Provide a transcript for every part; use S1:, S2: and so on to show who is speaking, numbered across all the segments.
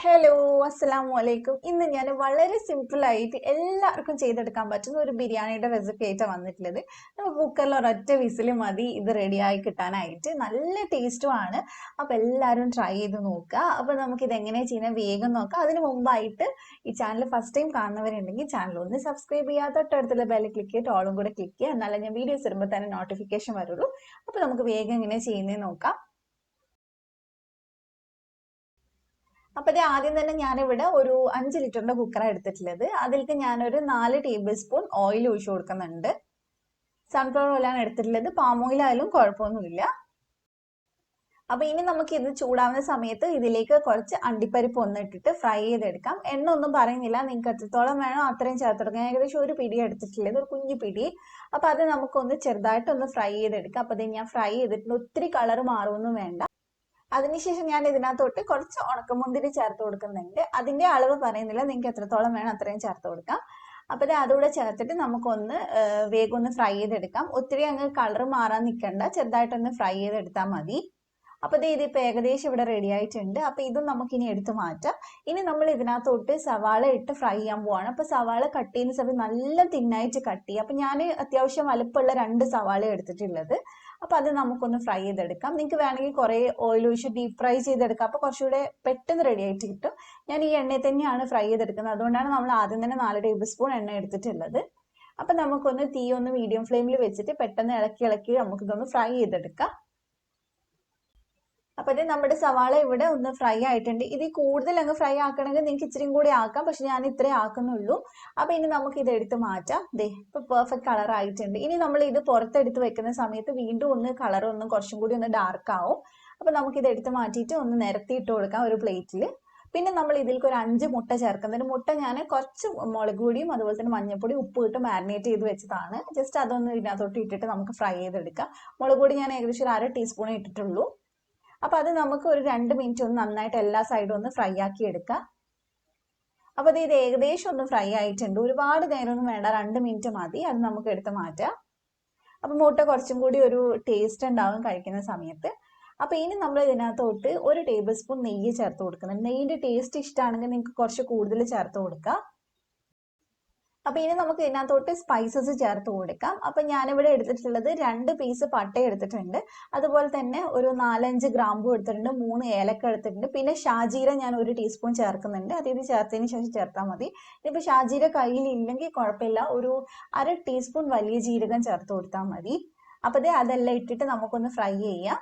S1: Hello, അസ്സലാമു അലൈക്കും. ഇന്ന് ഞാൻ വളരെ സിമ്പിൾ ആയിട്ട് എല്ലാവർക്കും ചെയ്തെടുക്കാൻ പറ്റുന്ന ഒരു ബിരിയാണിയുടെ റെസിപ്പി ആയിട്ടാണ് വന്നിട്ടുള്ളത്. നമുക്ക് കുക്കറിൽ ഒരൊറ്റ വിസിൽ മതി ഇത് റെഡിയായി കിട്ടാനായിട്ട്. നല്ല ടേസ്റ്റും ആണ്. അപ്പോൾ എല്ലാവരും ട്രൈ ചെയ്ത് നോക്കുക. അപ്പോൾ നമുക്ക് ഇത് എങ്ങനെ ചെയ്യുന്നത് വേഗം നോക്കാം. അതിന് മുമ്പായിട്ട് ഈ ചാനൽ ഫസ്റ്റ് ടൈം കാണുന്നവരുണ്ടെങ്കിൽ ചാനൽ ഒന്ന് സബ്സ്ക്രൈബ് ചെയ്യുക, തൊട്ടടുത്തുള്ള ബെല്ല് ക്ലിക്ക് ചെയ്തിട്ട് ഓളും കൂടെ ക്ലിക്ക് ചെയ്യുക. എന്നാലേ ഞാൻ വീഡിയോസ് ഇടുമ്പോൾ തന്നെ നോട്ടിഫിക്കേഷൻ വരുള്ളൂ. അപ്പോൾ നമുക്ക് വേഗം എങ്ങനെ ചെയ്യുന്നത് നോക്കാം. അപ്പോൾ ഇത് ആദ്യം തന്നെ ഞാനിവിടെ ഒരു 5 ലിറ്ററിന്റെ കുക്കറാണ് എടുത്തിട്ടുള്ളത്. അതിലേക്ക് ഞാനൊരു 4 ടേബിൾ സ്പൂൺ ഓയിൽ ഒഴിച്ചു കൊടുക്കുന്നുണ്ട്. സൺഫ്ലവർ ഓയിലാണ് എടുത്തിട്ടുള്ളത്. പാം ഓയിൽ ആയാലും കുഴപ്പമൊന്നുമില്ല. അപ്പൊ ഇനി നമുക്ക് ഇത് ചൂടാവുന്ന സമയത്ത് ഇതിലേക്ക് കുറച്ച് അണ്ടിപ്പരിപ്പ് ഇട്ടിട്ട് ഫ്രൈ ചെയ്തെടുക്കാം. എണ്ണ ഒന്നും പറയുന്നില്ല, നിങ്ങൾക്ക് എത്രത്തോളം വേണോ അത്രയും ചേർത്തെടുക്കാം. ഏകദേശം ഒരു പിടി എടുത്തിട്ടുള്ളത്, ഒരു കുഞ്ഞു പിടി. അപ്പൊ അത് നമുക്കൊന്ന് ചെറുതായിട്ടൊന്ന് ഫ്രൈ ചെയ്തെടുക്കാം. അപ്പൊ ഇത് ഞാൻ ഫ്രൈ ചെയ്തിട്ടുണ്ട്. ഒത്തിരി കളർ മാറുമൊന്നും വേണ്ട. അതിനുശേഷം ഞാൻ ഇതിനകത്തോട്ട് കുറച്ച് ഉണക്കമുന്തിരി ചേർത്ത് കൊടുക്കുന്നുണ്ട്. അതിന്റെ അളവ് പറയുന്നില്ല, നിങ്ങൾക്ക് എത്രത്തോളം വേണം അത്രയും ചേർത്ത് കൊടുക്കാം. അപ്പൊ അതുകൂടെ ചേർത്തിട്ട് നമുക്കൊന്ന് വേഗം ഒന്ന് ഫ്രൈ ചെയ്തെടുക്കാം. ഒത്തിരി അങ്ങ് കളർ മാറാൻ നിൽക്കണ്ട, ചെറുതായിട്ടൊന്ന് ഫ്രൈ ചെയ്തെടുത്താൽ മതി. അപ്പൊ ഇതിപ്പോ ഏകദേശം ഇവിടെ റെഡി ആയിട്ടുണ്ട്. അപ്പൊ ഇതും നമുക്ക് ഇനി എടുത്തു മാറ്റാം. ഇനി നമ്മൾ ഇതിനകത്തോട്ട് സവാള ഇട്ട് ഫ്രൈ ചെയ്യാൻ പോവാണ്. അപ്പൊ സവാള കട്ട് ചെയ്യുന്ന സമയത്ത് നല്ല തിന്നായിട്ട് കട്ട് ചെയ്യുക. അപ്പൊ ഞാൻ അത്യാവശ്യം വലുപ്പമുള്ള 2 സവാള എടുത്തിട്ടുള്ളത്. അപ്പൊ അത് നമുക്കൊന്ന് ഫ്രൈ ചെയ്തെടുക്കാം. നിങ്ങൾക്ക് വേണമെങ്കിൽ കുറെ ഓയിൽ ഒഴിച്ച് ഡീപ് ഫ്രൈ ചെയ്തെടുക്കാം. അപ്പൊ കുറച്ചുകൂടെ പെട്ടെന്ന് റെഡി ആയിട്ട് കിട്ടും. ഞാൻ ഈ എണ്ണയിൽ തന്നെയാണ് ഫ്രൈ ചെയ്തെടുക്കുന്നത്. അതുകൊണ്ടാണ് നമ്മൾ ആദ്യം തന്നെ 4 ടേബിൾ സ്പൂൺ എണ്ണ എടുത്തിട്ടുള്ളത്. അപ്പൊ നമുക്കൊന്ന് തീ ഒന്ന് മീഡിയം ഫ്ലെയിമിൽ വെച്ചിട്ട് പെട്ടെന്ന് ഇളക്കി ഇളക്കി നമുക്കിതൊന്ന് ഫ്രൈ ചെയ്തെടുക്കാം. അപ്പൊ ഇത് നമ്മുടെ സവാള ഇവിടെ ഒന്ന് ഫ്രൈ ആയിട്ടുണ്ട്. ഇത് കൂടുതൽ അങ്ങ് ഫ്രൈ ആക്കണമെങ്കിൽ നിങ്ങൾക്ക് ഇച്ചിരിയും കൂടി ആക്കാം. പക്ഷെ ഞാൻ ഇത്രേ ആക്കുന്നുള്ളൂ. അപ്പൊ ഇനി നമുക്ക് ഇത് എടുത്ത് മാറ്റാം. ദേ ഇപ്പൊ പെർഫെക്റ്റ് കളർ ആയിട്ടുണ്ട്. ഇനി നമ്മൾ ഇത് പുറത്തെടുത്ത് വെക്കുന്ന സമയത്ത് വീണ്ടും ഒന്ന് കളർ ഒന്ന് കുറച്ചും കൂടി ഒന്ന് ഡാർക്ക് ആവും. അപ്പൊ നമുക്ക് ഇത് എടുത്ത് മാറ്റിയിട്ട് ഒന്ന് നിരത്തി ഇട്ട് കൊടുക്കാം ഒരു പ്ലേറ്റിൽ. പിന്നെ നമ്മൾ ഇതിലേക്ക് ഒരു 5 മുട്ട ചേർക്കുന്നുണ്ട്. മുട്ട ഞാൻ കുറച്ച് മുളക് പൊടിയും അതുപോലെ തന്നെ മഞ്ഞൾപ്പൊടി ഉപ്പ് ഇട്ട് മാരിനേറ്റ് ചെയ്ത് വെച്ചതാണ്. ജസ്റ്റ് അതൊന്ന് ഇതിനകത്തോട്ട് ഇട്ടിട്ട് നമുക്ക് ഫ്രൈ ചെയ്തെടുക്കാം. മുളക് പൊടി ഞാൻ ഏകദേശം ഒരു 1/2 ടീസ്പൂൺ ഇട്ടിട്ടുള്ളൂ. അപ്പൊ അത് നമുക്ക് ഒരു 2 മിനിറ്റ് ഒന്ന് നന്നായിട്ട് എല്ലാ സൈഡും ഒന്ന് ഫ്രൈ ആക്കി എടുക്കാം. അപ്പൊ ഇത് ഏകദേശം ഒന്ന് ഫ്രൈ ആയിട്ടുണ്ട്. ഒരുപാട് നേരമൊന്നും വേണ്ട, 2 മിനിറ്റ് മതി. അത് നമുക്ക് എടുത്ത് മാറ്റാം. അപ്പൊ മുട്ട കുറച്ചും കൂടി ഒരു ടേസ്റ്റ് ഉണ്ടാവും കഴിക്കുന്ന സമയത്ത്. അപ്പൊ ഇനി നമ്മൾ ഇതിനകത്തോട്ട് 1 ടേബിൾ സ്പൂൺ നെയ്യ് ചേർത്ത് കൊടുക്കുന്നുണ്ട്. നെയ്യിന്റെ ടേസ്റ്റ് ഇഷ്ടമാണെങ്കിൽ നിങ്ങൾക്ക് കുറച്ച് കൂടുതൽ ചേർത്ത് കൊടുക്കാം. അപ്പൊ ഇനി നമുക്ക് ഇതിനകത്തോട്ട് സ്പൈസസ് ചേർത്ത് കൊടുക്കാം. അപ്പൊ ഞാനിവിടെ എടുത്തിട്ടുള്ളത് 2 പീസ് പട്ട എടുത്തിട്ടുണ്ട്. അതുപോലെ തന്നെ ഒരു 4-5 ഗ്രാമ്പു എടുത്തിട്ടുണ്ട്, 3 ഏലക്ക എടുത്തിട്ടുണ്ട്. പിന്നെ ഷാജീര ഞാൻ 1 ടീസ്പൂൺ ചേർക്കുന്നുണ്ട്. അത് ഇത് ചേർത്തതിന് ശേഷം ചേർത്താൽ മതി. ഇനിയിപ്പോ ഷാജീര കയ്യിൽ ഇല്ലെങ്കിൽ കുഴപ്പമില്ല, ഒരു 1/2 ടീസ്പൂൺ വലിയ ജീരകം ചേർത്ത് കൊടുത്താൽ മതി. അപ്പൊ അതെല്ലാം ഇട്ടിട്ട് നമുക്കൊന്ന് ഫ്രൈ ചെയ്യാം.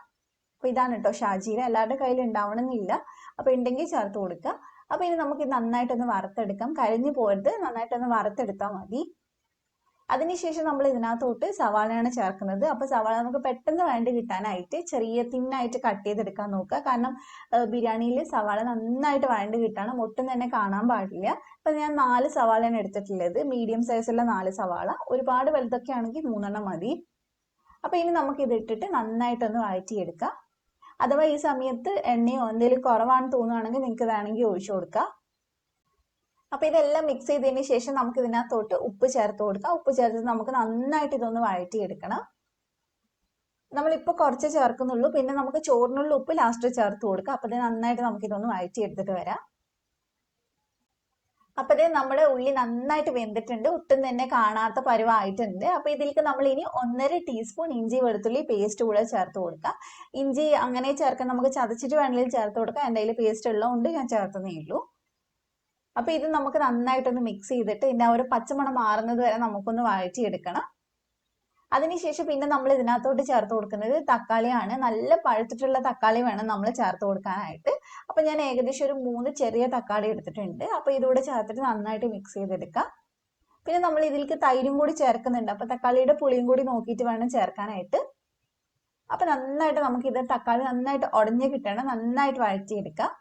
S1: അപ്പൊ ഇതാണ് കേട്ടോ ഷാജീര. എല്ലാവരുടെ കയ്യിൽ ഉണ്ടാവണമെന്നില്ല, അപ്പൊ ഉണ്ടെങ്കിൽ ചേർത്ത് കൊടുക്കുക. അപ്പൊ ഇനി നമുക്ക് ഇത് നന്നായിട്ടൊന്ന് വറുത്തെടുക്കാം. കരിഞ്ഞു പോയിട്ട് നന്നായിട്ടൊന്ന് വറുത്തെടുത്താൽ മതി. അതിനുശേഷം നമ്മൾ ഇതിനകത്തോട്ട് സവാളയാണ് ചേർക്കുന്നത്. അപ്പൊ സവാള നമുക്ക് പെട്ടെന്ന് വേണ്ടി കിട്ടാനായിട്ട് ചെറിയ തിന്നായിട്ട് കട്ട് ചെയ്തെടുക്കാൻ നോക്കുക. കാരണം ബിരിയാണിയിൽ സവാള നന്നായിട്ട് വഴണ്ട് കിട്ടണം, ഒട്ടും തന്നെ കാണാൻ പാടില്ല. അപ്പൊ ഞാൻ 4 സവാളയാണ് എടുത്തിട്ടുള്ളത്. മീഡിയം സൈസുള്ള 4 സവാള. ഒരുപാട് വലുതൊക്കെ ആണെങ്കിൽ 3 മതി. അപ്പൊ ഇനി നമുക്ക് ഇത് ഇട്ടിട്ട് നന്നായിട്ടൊന്ന് വഴറ്റിയെടുക്കാം. അഥവാ ഈ സമയത്ത് എണ്ണയോ എന്തെങ്കിലും കുറവാണെന്ന് തോന്നുകയാണെങ്കിൽ നിങ്ങൾക്ക് വേണമെങ്കിൽ ഒഴിച്ചു കൊടുക്കാം. അപ്പൊ ഇതെല്ലാം മിക്സ് ചെയ്തതിന് ശേഷം നമുക്ക് ഇതിനകത്തോട്ട് ഉപ്പ് ചേർത്ത് കൊടുക്കാം. ഉപ്പ് ചേർത്ത് നമുക്ക് നന്നായിട്ട് ഇതൊന്ന് വഴറ്റിയെടുക്കണം. നമ്മളിപ്പോൾ കുറച്ച് ചേർക്കുന്നുള്ളൂ, പിന്നെ നമുക്ക് ചോറിനുള്ള ഉപ്പ് ലാസ്റ്റ് ചേർത്ത് കൊടുക്കാം. അപ്പൊ നന്നായിട്ട് നമുക്ക് ഇതൊന്ന് വഴറ്റിയെടുത്തിട്ട് വരാം. അപ്പൊ നമ്മുടെ ഉള്ളി നന്നായിട്ട് വെന്തിട്ടുണ്ട്, ഒട്ടും തന്നെ കാണാത്ത പരുവായിട്ടുണ്ട്. അപ്പൊ ഇതിലേക്ക് നമ്മൾ ഇനി 1.5 ടീസ്പൂൺ ഇഞ്ചി വെളുത്തുള്ളി പേസ്റ്റ് കൂടെ ചേർത്ത് കൊടുക്കാം. ഇഞ്ചി അങ്ങനെ ചേർക്കാൻ നമുക്ക് ചതച്ചിട്ട് വേണമെങ്കിലും ചേർത്ത് കൊടുക്കാം. എൻ്റെ കയ്യിൽ പേസ്റ്റ് ഉള്ളതുകൊണ്ട് ഞാൻ ചേർത്തതേ ഉള്ളൂ. അപ്പൊ ഇത് നമുക്ക് നന്നായിട്ടൊന്ന് മിക്സ് ചെയ്തിട്ട് ഇതിന്റെ ഒരു പച്ചമണം മാറുന്നത് വരെ നമുക്കൊന്ന് വഴറ്റിയെടുക്കണം. അതിനുശേഷം പിന്നെ നമ്മൾ ഇതിനകത്തോട്ട് ചേർത്ത് കൊടുക്കുന്നത് തക്കാളിയാണ്. നല്ല പഴുത്തിട്ടുള്ള തക്കാളി വേണം നമ്മൾ ചേർത്ത് കൊടുക്കാനായിട്ട്. അപ്പൊ ഞാൻ ഏകദേശം ഒരു 3 ചെറിയ തക്കാളി എടുത്തിട്ടുണ്ട്. അപ്പൊ ഇതുകൂടെ ചേർത്തിട്ട് നന്നായിട്ട് മിക്സ് ചെയ്തെടുക്കാം. പിന്നെ നമ്മൾ ഇതിലേക്ക് തൈരും കൂടി ചേർക്കുന്നുണ്ട്. അപ്പൊ തക്കാളിയുടെ പുളിയും കൂടി നോക്കിയിട്ട് വേണം ചേർക്കാനായിട്ട്. അപ്പൊ നന്നായിട്ട് നമുക്ക് ഇത് തക്കാളി നന്നായിട്ട് ഉടഞ്ഞു കിട്ടണം, നന്നായിട്ട് വഴറ്റിയെടുക്കാം.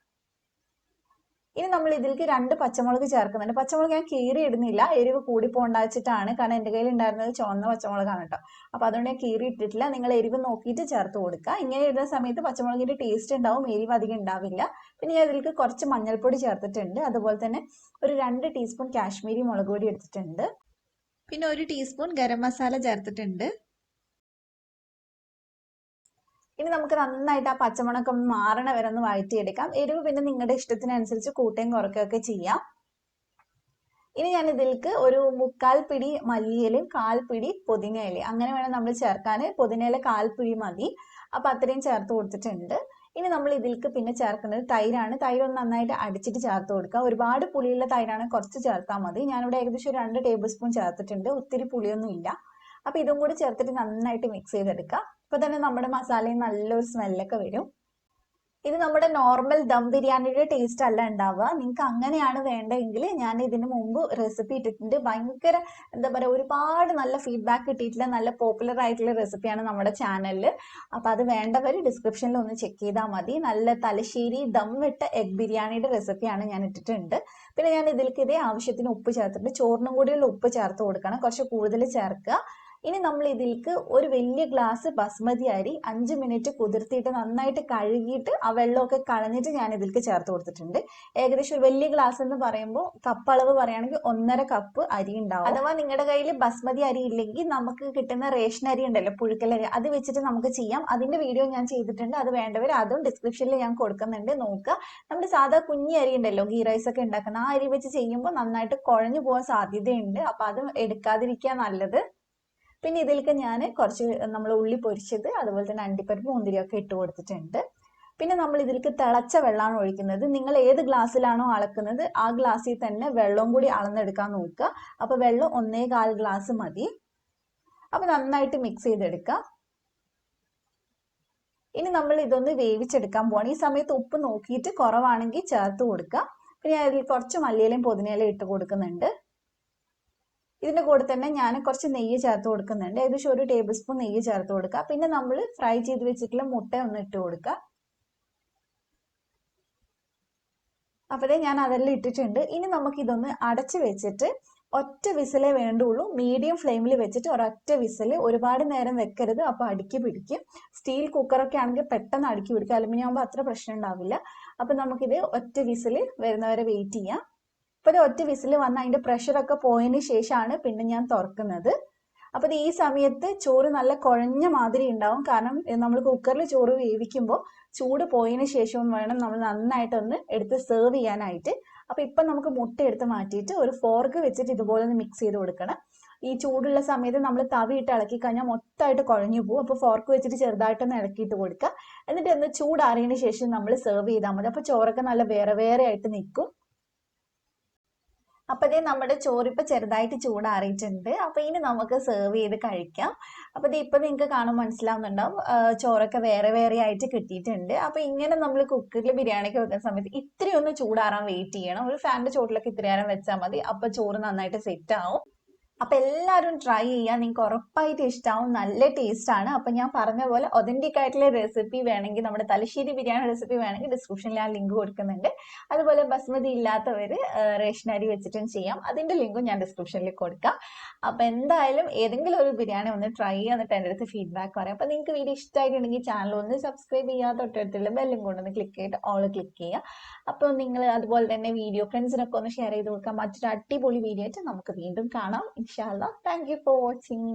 S1: ഇനി നമ്മൾ ഇതിലേക്ക് 2 പച്ചമുളക് ചേർക്കുന്നുണ്ട്. പച്ചമുളക് ഞാൻ കീറി ഇടുന്നില്ല, എരിവ് കൂടി പോണ്ടാച്ചിട്ടാണ്. കാരണം എൻ്റെ കയ്യിൽ ഉണ്ടായിരുന്നത് ചുവന്ന പച്ചമുളകാണ് കേട്ടോ. അപ്പൊ അതുകൊണ്ട് ഞാൻ കീറി ഇട്ടിട്ടില്ല. നിങ്ങൾ എരിവ് നോക്കിയിട്ട് ചേർത്ത് കൊടുക്കുക. ഇങ്ങനെ ഇടുന്ന സമയത്ത് പച്ചമുളകിന്റെ ടേസ്റ്റ് ഉണ്ടാവും, എരിവ് അധികം ഉണ്ടാവില്ല. പിന്നെ ഞാൻ ഇതിലേക്ക് കുറച്ച് മഞ്ഞൾപ്പൊടി ചേർത്തിട്ടുണ്ട്. അതുപോലെ തന്നെ ഒരു 2 ടീസ്പൂൺ കാശ്മീരി മുളക് പൊടി എടുത്തിട്ടുണ്ട്. പിന്നെ 1 ടീസ്പൂൺ ഗരം മസാല ചേർത്തിട്ടുണ്ട്. ഇനി നമുക്ക് നന്നായിട്ട് ആ പച്ചമണക്കം ഒന്ന് മാറണ വരെ ഒന്ന് വഴറ്റിയെടുക്കാം. എരിവ് പിന്നെ നിങ്ങളുടെ ഇഷ്ടത്തിനനുസരിച്ച് കൂട്ടുകയും കുറയ്ക്കുകയൊക്കെ ചെയ്യാം. ഇനി ഞാൻ ഇതിലേക്ക് ഒരു 3/4 പിടി മല്ലിയിലയും 1/4 പിടി പുതിനയിലയും അങ്ങനെ വേണം നമ്മൾ ചേർക്കാൻ. പുതിനയില 1/4 പിടി മതി. അപ്പൊ അത്രയും ചേർത്ത് കൊടുത്തിട്ടുണ്ട്. ഇനി നമ്മൾ ഇതിലേക്ക് പിന്നെ ചേർക്കുന്നത് തൈരാണ്. തൈര് ഒന്ന് നന്നായിട്ട് അടിച്ചിട്ട് ചേർത്ത് കൊടുക്കുക. ഒരുപാട് പുളിയുള്ള തൈരാണ്, കുറച്ച് ചേർത്താൽ മതി. ഞാനിവിടെ ഏകദേശം 2 ടേബിൾ സ്പൂൺ ചേർത്തിട്ടുണ്ട്. ഒത്തിരി പുളിയൊന്നും ഇല്ല. അപ്പൊ ഇതും കൂടി ചേർത്തിട്ട് നന്നായിട്ട് മിക്സ് ചെയ്തെടുക്കുക. അപ്പൊ തന്നെ നമ്മുടെ മസാലയിൽ നല്ലൊരു സ്മെല്ലൊക്കെ വരും. ഇത് നമ്മുടെ നോർമൽ ദം ബിരിയാണിയുടെ ടേസ്റ്റ് അല്ല ഉണ്ടാവുക. നിങ്ങൾക്ക് അങ്ങനെയാണ് വേണ്ടതെങ്കിൽ ഞാൻ ഇതിന് മുമ്പ് റെസിപ്പി ഇട്ടിട്ടുണ്ട്. ഭയങ്കര എന്താ പറയുക, ഒരുപാട് നല്ല ഫീഡ്ബാക്ക് കിട്ടിയിട്ടുള്ള നല്ല പോപ്പുലർ ആയിട്ടുള്ള റെസിപ്പിയാണ് നമ്മുടെ ചാനലിൽ. അപ്പം അത് വേണ്ടവർ ഡിസ്ക്രിപ്ഷനിൽ ഒന്ന് ചെക്ക് ചെയ്താൽ മതി. നല്ല തലശ്ശേരി ദം ഇട്ട എഗ് ബിരിയാണിയുടെ റെസിപ്പിയാണ് ഞാൻ ഇട്ടിട്ടുണ്ട്. പിന്നെ ഞാൻ ഇതിലേക്ക് ഇതേ ആവശ്യത്തിന് ഉപ്പ് ചേർത്തിട്ടുണ്ട്. ചോറിനും കൂടിയുള്ള ഉപ്പ് ചേർത്ത് കൊടുക്കണം, കുറച്ച് കൂടുതൽ ചേർക്കുക. ഇനി നമ്മൾ ഇതിലേക്ക് ഒരു വലിയ ഗ്ലാസ് ബസ്മതി അരി 5 മിനിറ്റ് കുതിർത്തിയിട്ട് നന്നായിട്ട് കഴുകിയിട്ട് ആ വെള്ളമൊക്കെ കളഞ്ഞിട്ട് ഞാൻ ഇതിലേക്ക് ചേർത്ത് കൊടുത്തിട്ടുണ്ട്. ഏകദേശം ഒരു വലിയ ഗ്ലാസ് എന്ന് പറയുമ്പോൾ കപ്പ് അളവ് പറയുകയാണെങ്കിൽ 1.5 കപ്പ് അരി ഉണ്ടാവും. അഥവാ നിങ്ങളുടെ കയ്യിൽ ബസ്മതി അരി ഇല്ലെങ്കിൽ നമുക്ക് കിട്ടുന്ന റേഷൻ അരി ഉണ്ടല്ലോ, പുഴുക്കലരി, അത് വെച്ചിട്ട് നമുക്ക് ചെയ്യാം. അതിന്റെ വീഡിയോ ഞാൻ ചെയ്തിട്ടുണ്ട്. അത് വേണ്ടവർ അതും ഡിസ്ക്രിപ്ഷനിൽ ഞാൻ കൊടുക്കുന്നുണ്ട്, നോക്കുക. നമ്മുടെ സാധാ കുഞ്ഞി അരി ഉണ്ടല്ലോ, ഗീ റൈസ് ഒക്കെ ഉണ്ടാക്കുന്ന ആ അരി വെച്ച് ചെയ്യുമ്പോൾ നന്നായിട്ട് കുഴഞ്ഞു പോകാൻ സാധ്യതയുണ്ട്. അപ്പൊ അത് എടുക്കാതിരിക്കുക നല്ലത്. പിന്നെ ഇതിലേക്ക് ഞാൻ കുറച്ച് നമ്മൾ ഉള്ളി പൊരിച്ചത്, അതുപോലെ തന്നെ അണ്ടിപ്പരിപ്പ് മുന്തിരിയൊക്കെ ഇട്ട് കൊടുത്തിട്ടുണ്ട്. പിന്നെ നമ്മൾ ഇതിലേക്ക് തിളച്ച വെള്ളമാണ് ഒഴിക്കുന്നത്. നിങ്ങൾ ഏത് ഗ്ലാസ്സിലാണോ അളക്കുന്നത് ആ ഗ്ലാസ്സിൽ തന്നെ വെള്ളവും കൂടി അളന്നെടുക്കാൻ നോക്കുക. അപ്പൊ വെള്ളം 1.25 ഗ്ലാസ് മതി. അപ്പൊ നന്നായിട്ട് മിക്സ് ചെയ്തെടുക്കുക. ഇനി നമ്മൾ ഇതൊന്ന് വേവിച്ചെടുക്കാൻ പോവാണ്. ഈ സമയത്ത് ഉപ്പ് നോക്കിയിട്ട് കുറവാണെങ്കിൽ ചേർത്ത് കൊടുക്കുക. പിന്നെ അതിൽ കുറച്ച് മല്ലിയിലയും പുതിനയിലയും ഇട്ട് കൊടുക്കുന്നുണ്ട്. ഇതിന്റെ കൂടെ തന്നെ ഞാൻ കുറച്ച് നെയ്യ് ചേർത്ത് കൊടുക്കുന്നുണ്ട്. ഏകദേശം 1 ടേബിൾ സ്പൂൺ നെയ്യ് ചേർത്ത് കൊടുക്കുക. പിന്നെ നമ്മൾ ഫ്രൈ ചെയ്ത് വെച്ചിട്ടുള്ള മുട്ട ഒന്ന് ഇട്ട് കൊടുക്കുക. അപ്പോഴേ ഞാൻ അതെല്ലാം ഇട്ടിട്ടുണ്ട്. ഇനി നമുക്ക് ഇതൊന്ന് അടച്ചു വെച്ചിട്ട് ഒറ്റ വിസിലേ വേണ്ടുള്ളൂ. മീഡിയം ഫ്ലെയിമിൽ വെച്ചിട്ട് ഒരൊറ്റ വിസിൽ, ഒരുപാട് നേരം വെക്കരുത്, അപ്പൊ അടുക്കി പിടിക്കും. സ്റ്റീൽ കുക്കറൊക്കെ ആണെങ്കിൽ പെട്ടെന്ന് അടുക്കി പിടിക്കും. അലുമിനിയം ആകുമ്പോൾ അത്ര പ്രശ്നം ഉണ്ടാവില്ല. അപ്പൊ നമുക്കിത് ഒറ്റ വിസിൽ വരുന്നവരെ വെയിറ്റ് ചെയ്യാം. അപ്പൊ ഇത് ഒറ്റ വിസിൽ വന്ന് അതിന്റെ പ്രഷറൊക്കെ പോയതിന് ശേഷമാണ് പിന്നെ ഞാൻ തുറക്കുന്നത്. അപ്പൊ ഈ സമയത്ത് ചോറ് നല്ല കുഴഞ്ഞ മാതിരി ഉണ്ടാവും. കാരണം നമ്മൾ കുക്കറിൽ ചോറ് വേവിക്കുമ്പോൾ ചൂട് പോയതിന് ശേഷം വേണം നമ്മൾ നന്നായിട്ടൊന്ന് എടുത്ത് സെർവ് ചെയ്യാനായിട്ട്. അപ്പൊ ഇപ്പൊ നമുക്ക് മുട്ട എടുത്ത് മാറ്റിയിട്ട് ഒരു ഫോർക്ക് വെച്ചിട്ട് ഇതുപോലെ ഒന്ന് മിക്സ് ചെയ്ത് കൊടുക്കണം. ഈ ചൂടുള്ള സമയത്ത് നമ്മൾ തവിയിട്ട് ഇളക്കി കഴിഞ്ഞാൽ മൊത്തമായിട്ട് കുഴഞ്ഞു പോകും. അപ്പൊ ഫോർക്ക് വെച്ചിട്ട് ചെറുതായിട്ടൊന്ന് ഇളക്കിയിട്ട് കൊടുക്കുക. എന്നിട്ട് ഒന്ന് ചൂടാറിയതിന് ശേഷം നമ്മൾ സെർവ് ചെയ്താൽ മതി. അപ്പൊ ചോറൊക്കെ നല്ല വേറെ വേറെ ആയിട്ട് നിൽക്കും. അപ്പൊ ഇതേ നമ്മുടെ ചോറിപ്പോ ചെറുതായിട്ട് ചൂടാറിയിട്ടുണ്ട്. അപ്പൊ ഇനി നമുക്ക് സെർവ് ചെയ്ത് കഴിക്കാം. അപ്പൊ ഇത് ഇപ്പൊ നിങ്ങൾക്ക് കാണുമ്പോൾ മനസ്സിലാവുന്നുണ്ടാവും, ചോറൊക്കെ വേറെ വേറെ ആയിട്ട് കിട്ടിയിട്ടുണ്ട്. അപ്പൊ ഇങ്ങനെ നമ്മൾ കുക്കറിൽ ബിരിയാണിക്ക് വെക്കുന്ന സമയത്ത് ഇത്തിരി ഒന്ന് ചൂടാറാൻ വെയിറ്റ് ചെയ്യണം. ഒരു ഫാനിന്റെ ചോട്ടിലൊക്കെ ഇത്തിരി നേരം വെച്ചാൽ മതി. അപ്പൊ ചോറ് നന്നായിട്ട് സെറ്റ് ആവും. അപ്പൊ എല്ലാവരും ട്രൈ ചെയ്യാം, നിങ്ങൾക്ക് ഉറപ്പായിട്ട് ഇഷ്ടമാവും. നല്ല ടേസ്റ്റ് ആണ്. അപ്പൊ ഞാൻ പറഞ്ഞ പോലെ ഒതന്റിക് ആയിട്ടുള്ള റെസിപ്പി വേണമെങ്കിൽ, നമ്മുടെ തലശ്ശേരി ബിരിയാണി റെസിപ്പി വേണമെങ്കിൽ ഡിസ്ക്രിപ്ഷനിൽ ആ ലിങ്ക് കൊടുക്കുന്നുണ്ട്. അതുപോലെ ബസ്മതി ഇല്ലാത്തവര് റേഷൻ അരി വെച്ചിട്ടും ചെയ്യാം. അതിന്റെ ലിങ്കും ഞാൻ ഡിസ്ക്രിപ്ഷനിൽ കൊടുക്കാം. അപ്പൊ എന്തായാലും ഏതെങ്കിലും ഒരു ബിരിയാണി ഒന്ന് ട്രൈ ചെയ്യാന്നിട്ട് എൻ്റെ അടുത്ത് ഫീഡ്ബാക്ക് പറയാം. അപ്പൊ നിങ്ങൾക്ക് വീഡിയോ ഇഷ്ടമായിട്ടുണ്ടെങ്കിൽ ചാനൽ ഒന്ന് സബ്സ്ക്രൈബ് ചെയ്യുക, തൊട്ടടുത്തുള്ള ബെല്ലും കൊണ്ടൊന്ന് ക്ലിക്ക് ചെയ്തിട്ട് ഓൾ ക്ലിക്ക് ചെയ്യുക. അപ്പോൾ നിങ്ങൾ അതുപോലെ തന്നെ വീഡിയോ ഫ്രണ്ട്സിനൊക്കെ ഒന്ന് ഷെയർ ചെയ്ത് കൊടുക്കാം. മറ്റൊരു അടിപൊളി വീഡിയോ ആയിട്ട് നമുക്ക് വീണ്ടും കാണാം ഇൻഷാ അല്ലാ. Thank you for watching.